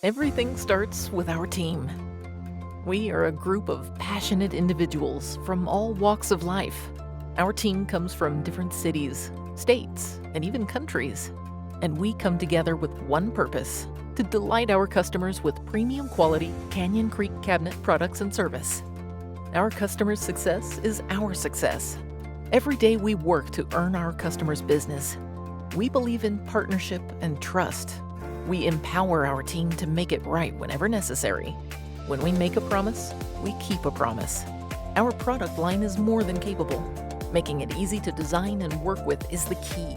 Everything starts with our team. We are a group of passionate individuals from all walks of life. Our team comes from different cities, states, and even countries. And we come together with one purpose: to delight our customers with premium quality Canyon Creek cabinet products and service. Our customers' success is our success. Every day we work to earn our customers' business. We believe in partnership and trust. We empower our team to make it right whenever necessary. When we make a promise, we keep a promise. Our product line is more than capable. Making it easy to design and work with is the key.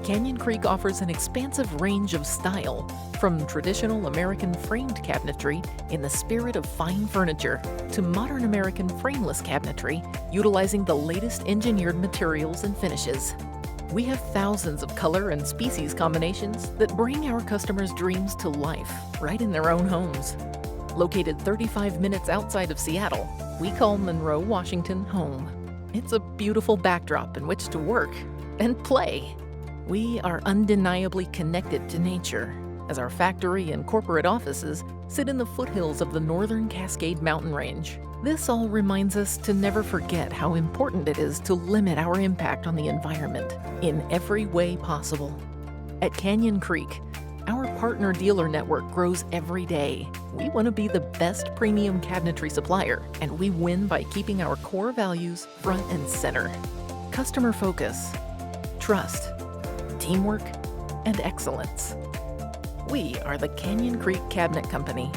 Canyon Creek offers an expansive range of style, from traditional American framed cabinetry in the spirit of fine furniture to modern American frameless cabinetry utilizing the latest engineered materials and finishes. We have thousands of color and species combinations that bring our customers' dreams to life right in their own homes. Located 35 minutes outside of Seattle, we call Monroe, Washington home. It's a beautiful backdrop in which to work and play. We are undeniably connected to nature, as our factory and corporate offices sit in the foothills of the northern Cascade Mountain Range. This all reminds us to never forget how important it is to limit our impact on the environment in every way possible. At Canyon Creek, our partner dealer network grows every day. We want to be the best premium cabinetry supplier, and we win by keeping our core values front and center: customer focus, trust, teamwork, and excellence. We are the Canyon Creek Cabinet Company.